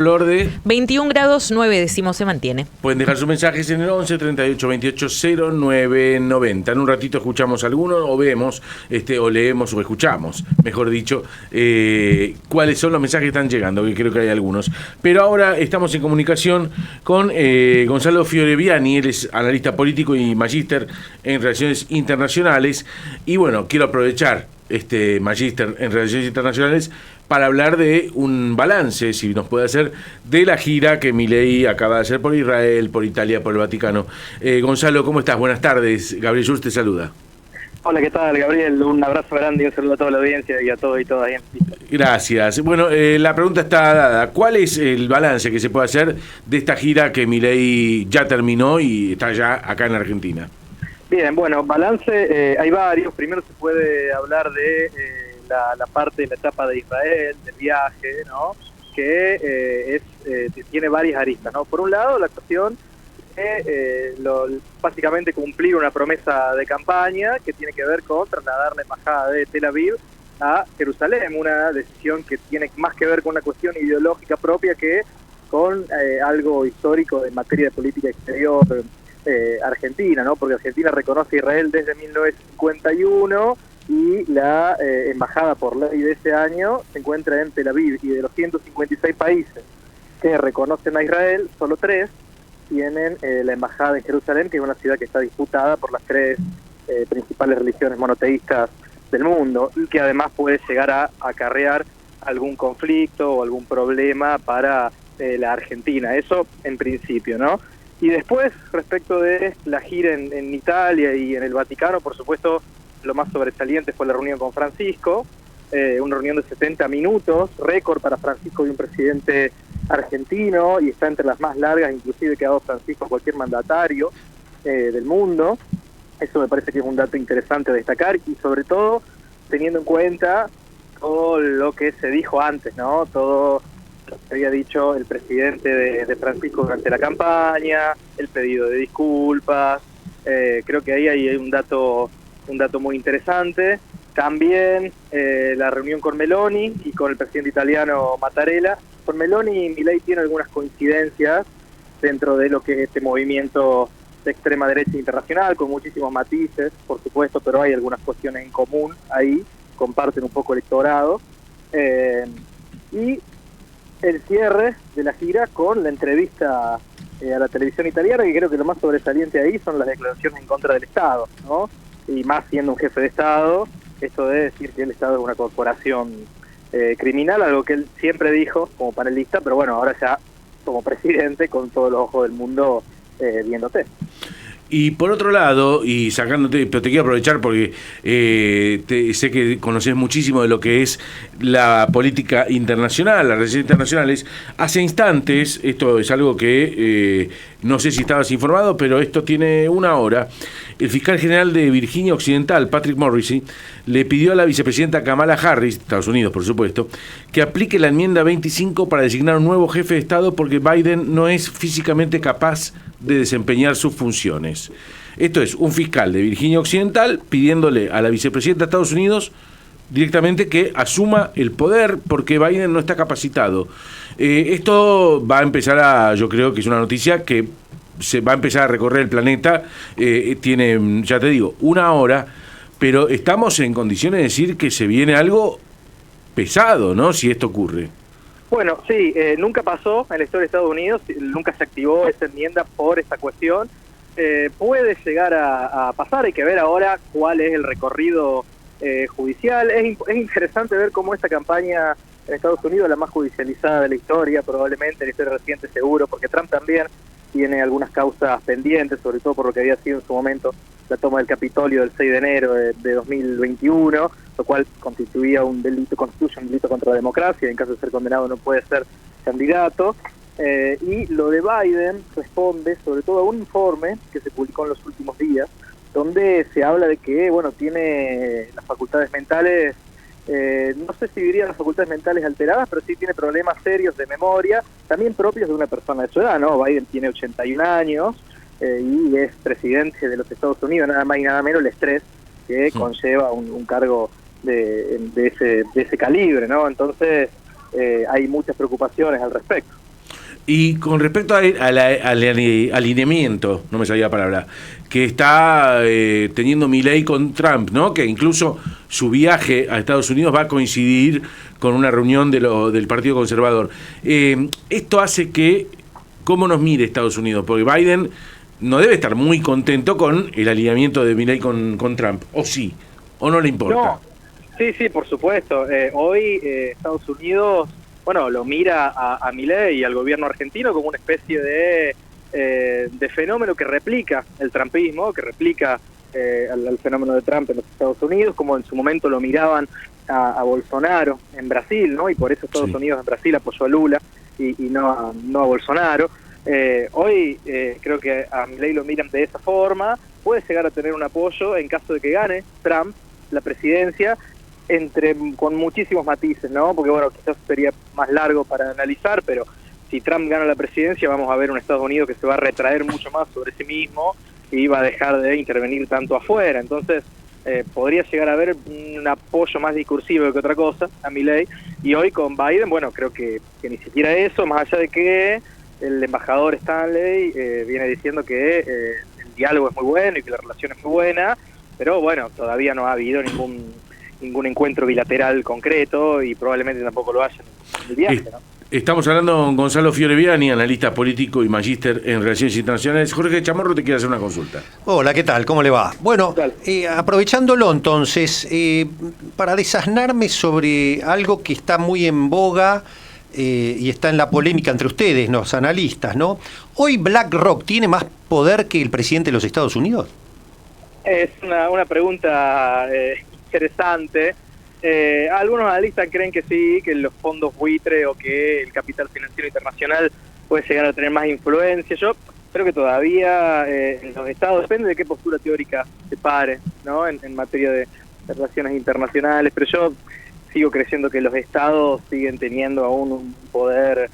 Flor de 21 grados 9 décimos se mantiene. Pueden dejar sus mensajes en el 11 38 28 09 90. En un ratito escuchamos algunos o vemos, o leemos o escuchamos, mejor dicho, cuáles son los mensajes que están llegando, que creo que hay algunos. Pero ahora estamos en comunicación con Gonzalo Fioreviani. Él es analista político y magíster en Relaciones Internacionales. Y bueno, quiero aprovechar este magíster en Relaciones Internacionales para hablar de un balance, si nos puede hacer, de la gira que Milei acaba de hacer por Israel, por Italia, por el Vaticano. Gonzalo, ¿cómo estás? Buenas tardes. Gabriel Schulz te saluda. Hola, ¿qué tal, Gabriel? Un abrazo grande y un saludo a toda la audiencia y a todos y todas ahí. Gracias. Bueno, la pregunta está dada. ¿Cuál es el balance que se puede hacer de esta gira que Milei ya terminó y está ya acá en Argentina? Bien, bueno, balance, hay varios. Primero se puede hablar de la parte de la etapa de Israel, del viaje, ¿no? Que tiene varias aristas, ¿no? Por un lado, la cuestión de básicamente cumplir una promesa de campaña que tiene que ver con trasladar la embajada de Tel Aviv a Jerusalén, una decisión que tiene más que ver con una cuestión ideológica propia que con algo histórico en materia de política exterior argentina, ¿no? Porque Argentina reconoce a Israel desde 1951 y la embajada por ley de ese año se encuentra en Tel Aviv, y de los 156 países que reconocen a Israel, solo 3 tienen la embajada en Jerusalén, que es una ciudad que está disputada por las 3 principales religiones monoteístas del mundo, y que además puede llegar a acarrear algún conflicto o algún problema para la Argentina. Eso en principio, ¿no? Y después, respecto de la gira en Italia y en el Vaticano, por supuesto, lo más sobresaliente fue la reunión con Francisco, una reunión de 70 minutos, récord para Francisco y un presidente argentino, y está entre las más largas inclusive que ha dado Francisco a cualquier mandatario del mundo. Eso me parece que es un dato interesante a destacar, y sobre todo teniendo en cuenta todo lo que se dijo antes, ¿no? Todo lo que había dicho el presidente de Francisco durante la campaña, el pedido de disculpas. Creo que ahí hay un dato muy interesante. También la reunión con Meloni y con el presidente italiano Mattarella. Con Meloni y Milei tiene algunas coincidencias dentro de lo que es este movimiento de extrema derecha internacional, con muchísimos matices, por supuesto, pero hay algunas cuestiones en común ahí, comparten un poco electorado. Y el cierre de la gira con la entrevista a la televisión italiana, que creo que lo más sobresaliente ahí son las declaraciones en contra del Estado, ¿no? Y más siendo un jefe de Estado, esto de decir que el Estado es una corporación criminal, algo que él siempre dijo como panelista, pero bueno, ahora ya como presidente, con todos los ojos del mundo viéndote. Y por otro lado, y sacándote, pero te quiero aprovechar porque sé que conoces muchísimo de lo que es la política internacional, las relaciones internacionales. Hace instantes, esto es algo que no sé si estabas informado, pero esto tiene una hora, el fiscal general de Virginia Occidental, Patrick Morrisey, le pidió a la vicepresidenta Kamala Harris, Estados Unidos por supuesto, que aplique la enmienda 25 para designar un nuevo jefe de Estado porque Biden no es físicamente capaz de desempeñar sus funciones. Esto es un fiscal de Virginia Occidental pidiéndole a la vicepresidenta de Estados Unidos directamente que asuma el poder porque Biden no está capacitado. Esto va a empezar yo creo que es una noticia que se va a empezar a recorrer el planeta. Tiene, ya te digo, una hora, pero estamos en condiciones de decir que se viene algo pesado, ¿no? Si esto ocurre. Bueno, sí, nunca pasó en la historia de Estados Unidos, nunca se activó esa enmienda por esta cuestión. Puede llegar a pasar, hay que ver ahora cuál es el recorrido judicial. Es interesante ver cómo esta campaña en Estados Unidos es la más judicializada de la historia, probablemente, de la historia reciente seguro, porque Trump también tiene algunas causas pendientes, sobre todo por lo que había sido en su momento la toma del Capitolio del 6 de enero de 2021, lo cual constituye un delito contra la democracia, en caso de ser condenado no puede ser candidato. Y lo de Biden responde sobre todo a un informe que se publicó en los últimos días, donde se habla de que, bueno, tiene las facultades mentales, no sé si diría las facultades mentales alteradas, pero sí tiene problemas serios de memoria, también propios de una persona de su edad, ¿no? Biden tiene 81 años y es presidente de los Estados Unidos, nada más y nada menos el estrés que conlleva un cargo de ese calibre, ¿no? Entonces hay muchas preocupaciones al respecto. Y con respecto al alineamiento, no me salía la palabra, que está teniendo Milei con Trump, ¿no? Que incluso su viaje a Estados Unidos va a coincidir con una reunión del Partido Conservador. Esto hace que, ¿cómo nos mire Estados Unidos? Porque Biden no debe estar muy contento con el alineamiento de Milei con Trump, ¿o sí? ¿O no le importa? No, sí, por supuesto. Hoy Estados Unidos, bueno, lo mira a Milei y al gobierno argentino como una especie de fenómeno que replica el trumpismo, que replica al fenómeno de Trump en los Estados Unidos, como en su momento lo miraban a Bolsonaro en Brasil, ¿no? Y por eso Estados Unidos en Brasil apoyó a Lula y no a Bolsonaro. Hoy creo que a Milei lo miran de esa forma, puede llegar a tener un apoyo en caso de que gane Trump la presidencia, con muchísimos matices, ¿no? Porque bueno, quizás sería más largo para analizar, pero si Trump gana la presidencia vamos a ver un Estados Unidos que se va a retraer mucho más sobre sí mismo y va a dejar de intervenir tanto afuera. Entonces podría llegar a haber un apoyo más discursivo que otra cosa a Milei, y hoy con Biden, bueno, creo que ni siquiera eso, más allá de que el embajador Stanley viene diciendo que el diálogo es muy bueno y que la relación es muy buena, pero bueno, todavía no ha habido ningún encuentro bilateral concreto y probablemente tampoco lo haya en el viaje, ¿no? Estamos hablando con Gonzalo Fioreviani, analista político y magíster en Relaciones Internacionales. Jorge Chamorro te quiere hacer una consulta. Hola, ¿qué tal? ¿Cómo le va? Bueno, aprovechándolo entonces, para desasnarme sobre algo que está muy en boga y está en la polémica entre ustedes, los analistas, ¿no? ¿Hoy BlackRock tiene más poder que el presidente de los Estados Unidos? Es una pregunta interesante. Algunos analistas creen que sí, que los fondos buitre o que el capital financiero internacional puede llegar a tener más influencia. Yo creo que todavía en los estados, depende de qué postura teórica se pare, ¿no? En materia de relaciones internacionales, pero yo sigo creyendo que los estados siguen teniendo aún un poder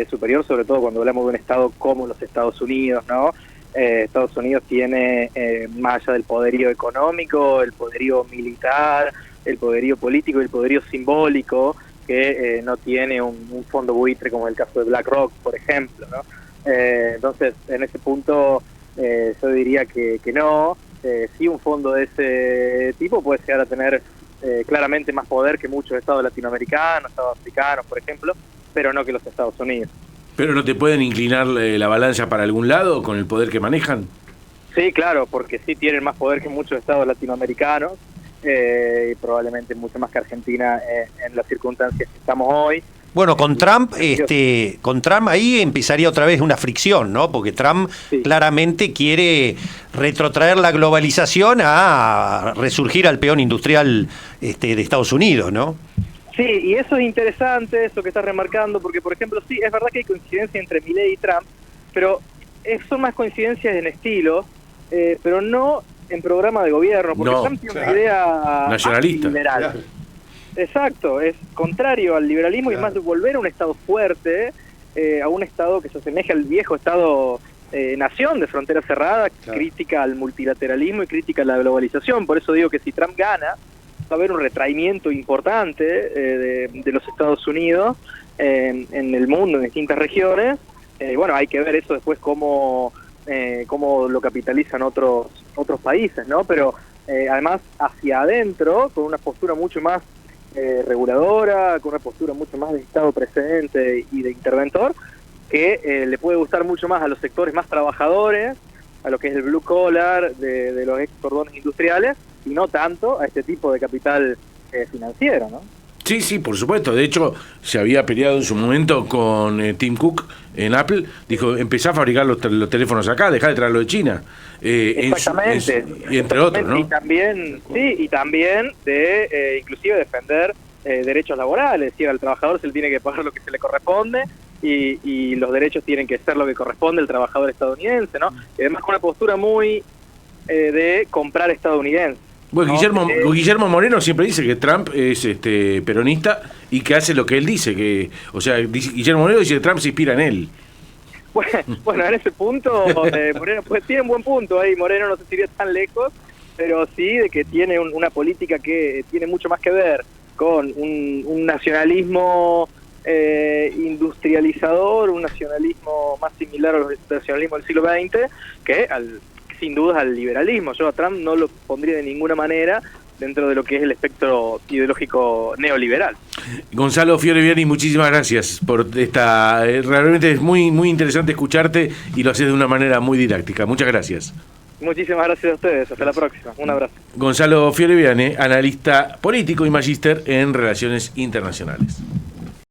superior, sobre todo cuando hablamos de un estado como los Estados Unidos, ¿no? Estados Unidos tiene, más allá del poderío económico, el poderío militar, el poderío político y el poderío simbólico, que no tiene un fondo buitre como el caso de BlackRock, por ejemplo, ¿no? Entonces, en ese punto, yo diría que no. Sí, un fondo de ese tipo puede llegar a tener claramente más poder que muchos estados latinoamericanos, estados africanos, por ejemplo, pero no que los Estados Unidos. ¿Pero no te pueden inclinar la balanza para algún lado con el poder que manejan? Sí, claro, porque sí tienen más poder que muchos estados latinoamericanos y probablemente mucho más que Argentina en las circunstancias que estamos hoy. Bueno, con Trump ahí empezaría otra vez una fricción, ¿no? Porque Trump claramente quiere retrotraer la globalización a resurgir al peón industrial de Estados Unidos, ¿no? Sí, y eso es interesante, eso que estás remarcando, porque, por ejemplo, sí, es verdad que hay coincidencia entre Milei y Trump, pero son más coincidencias en estilo, pero no en programa de gobierno, porque Trump tiene una idea nacionalista, liberal. Claro. Exacto, es contrario al liberalismo y más de volver a un Estado fuerte, a un Estado que se asemeja al viejo Estado nación de frontera cerrada, crítica al multilateralismo y crítica a la globalización. Por eso digo que si Trump gana, va a haber un retraimiento importante de los Estados Unidos en el mundo, en distintas regiones. Bueno, hay que ver eso después cómo lo capitalizan otros países, ¿no? Pero además hacia adentro, con una postura mucho más reguladora, con una postura mucho más de Estado presente y de interventor, que le puede gustar mucho más a los sectores más trabajadores, a lo que es el blue collar de los ex cordones industriales, y no tanto a este tipo de capital financiero, ¿no? Sí, por supuesto. De hecho, se había peleado en su momento con Tim Cook en Apple. Dijo, empezá a fabricar los teléfonos acá, dejá de traerlo de China. Exactamente. Y entre otros, ¿no? Y también de inclusive defender derechos laborales. Es decir, al trabajador se le tiene que pagar lo que se le corresponde y los derechos tienen que ser lo que corresponde al trabajador estadounidense, ¿no? Y además con una postura muy de comprar estadounidense. Bueno, Guillermo Moreno siempre dice que Trump es peronista y que hace lo que él dice, Guillermo Moreno dice que Trump se inspira en él. Bueno, en ese punto Moreno tiene un buen punto ahí. Moreno no se iría tan lejos, pero sí de que tiene una política que tiene mucho más que ver con un nacionalismo industrializador, un nacionalismo más similar al nacionalismo del siglo XX que sin duda al liberalismo. Yo a Trump no lo pondría de ninguna manera dentro de lo que es el espectro ideológico neoliberal. Gonzalo Fiore-Viani, muchísimas gracias por esta... realmente es muy interesante escucharte y lo haces de una manera muy didáctica. Muchas gracias. Muchísimas gracias a ustedes. Hasta la próxima. Un abrazo. Gonzalo Fiore-Viani, analista político y magíster en Relaciones Internacionales.